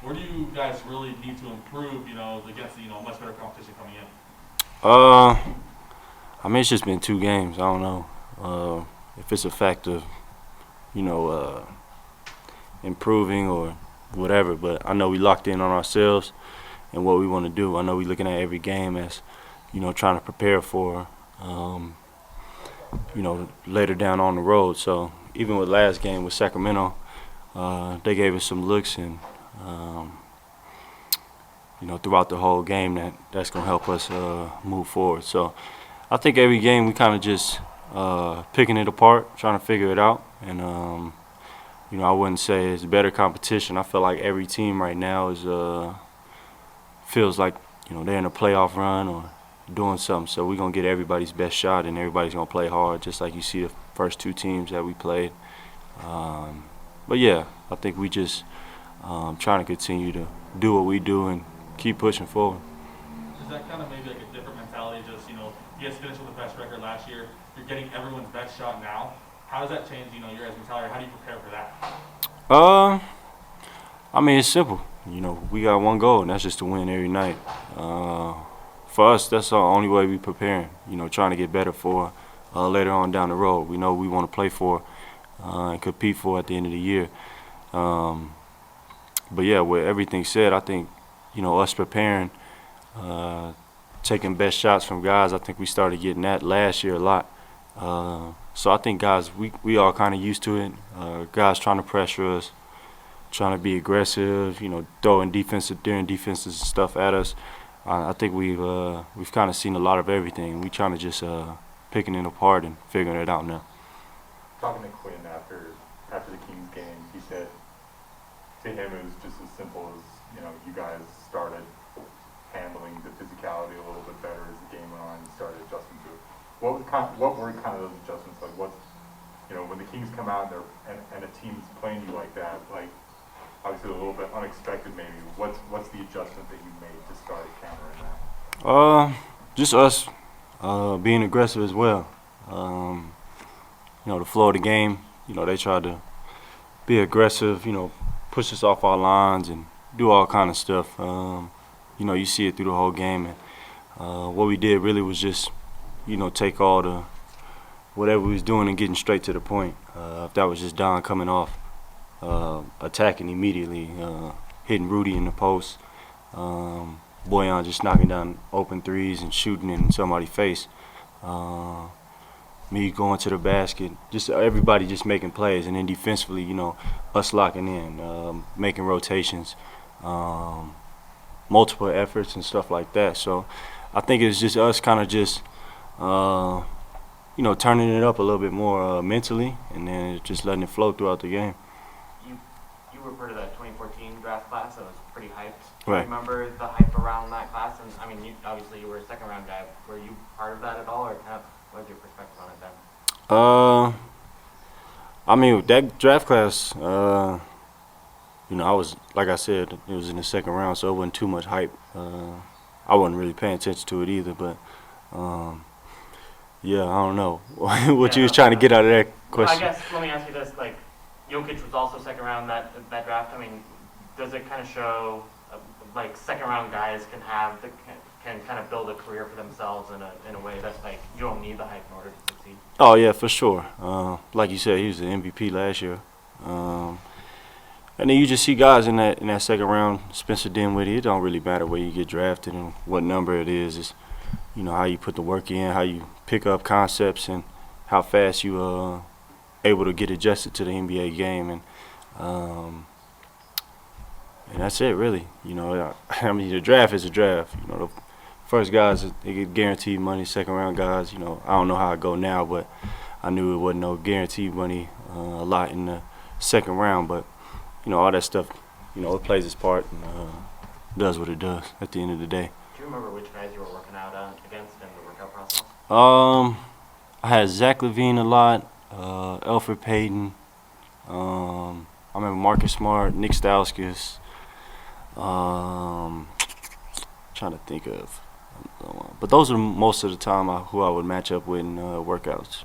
Where do you guys really need to improve, against, much better competition coming in? I mean, it's just been 2 games. I don't know if it's a fact of, you know, uh, improving or whatever. But I know we locked in on ourselves and what we want to do. I know we're looking at every game as, trying to prepare for, later down on the road. So even with last game with Sacramento, they gave us some looks and, throughout the whole game that's going to help us move forward. So I think every game we kind of just picking it apart, trying to figure it out. And, I wouldn't say it's better competition. I feel like every team right now is feels like, they're in a playoff run or doing something. So we're going to get everybody's best shot and everybody's going to play hard, just like you see the first 2 teams that we played. But, yeah, I think we just trying to continue to do what we do and keep pushing forward. Is that kind of maybe like a different mentality? Just, you guys finished with the best record last year. You're getting everyone's best shot now. How does that change, your guys' mentality? How do you prepare for that? I mean, it's simple. We got one goal, and that's just to win every night. For us, that's the only way we preparing. Trying to get better for later on down the road. We know we want to play for and compete for at the end of the year. But yeah, with everything said, I think us preparing, taking best shots from guys. I think we started getting that last year a lot. So I think guys, we all kind of used to it. Guys trying to pressure us, trying to be aggressive, throwing during defenses and stuff at us. I think we've kind of seen a lot of everything. We trying to just picking it apart and figuring it out now. Talking to Quinn after the Kings game, he said to him it was just as simple as you guys started handling the physicality a little bit better as the game went on and started adjusting to it. What were kind of those adjustments like? When the Kings come out and a team's playing you like that, like obviously a little bit unexpected maybe. What's the adjustment that you made to start countering that? Just us being aggressive as well. The flow of the game. They tried to be aggressive. Push us off our lines and do all kind of stuff. You see it through the whole game. And what we did really was just, take all the whatever we was doing and getting straight to the point. If that was just Don coming off, attacking immediately, hitting Rudy in the post, Boyan just knocking down open threes and shooting in somebody's face. Me going to the basket, just everybody just making plays, and then defensively, us locking in, making rotations, multiple efforts and stuff like that. So I think it's just us kind of just, turning it up a little bit more mentally, and then just letting it flow throughout the game. You refer to that 2014 draft class that was pretty hyped. Do Right. you remember the hype around that class? And I mean, obviously you were a second round guy. Were you part of that at all, or kind of what was your perspective on it then? I mean, with that draft class, I was, like I said, it was in the second round, so it wasn't too much hype. I wasn't really paying attention to it either, but yeah, I don't know what you was trying to get out of that question. I guess let me ask you this: like, Jokic was also second round that draft. I mean, does it kind of show like second round guys can kind of build a career for themselves in a way that's like you don't need the hype in order to succeed? Oh yeah, for sure. Like you said, he was the MVP last year. And then you just see guys in that second round, Spencer Dinwiddie. It don't really matter where you get drafted and what number it is. It's how you put the work in, how you pick up concepts, and how fast you able to get adjusted to the NBA game, and that's it really. I mean, the draft is a draft. The first guys, they get guaranteed money. Second round guys, I don't know how it go now, but I knew it wasn't no guaranteed money a lot in the second round. But all that stuff, it plays its part and does what it does at the end of the day. Do you remember which guys you were working out against in the workout process? I had Zach LaVine a lot, Elfrid Payton. I remember Marcus Smart, Nick Stauskas. Trying to think of, but those are most of the time who I would match up with in workouts.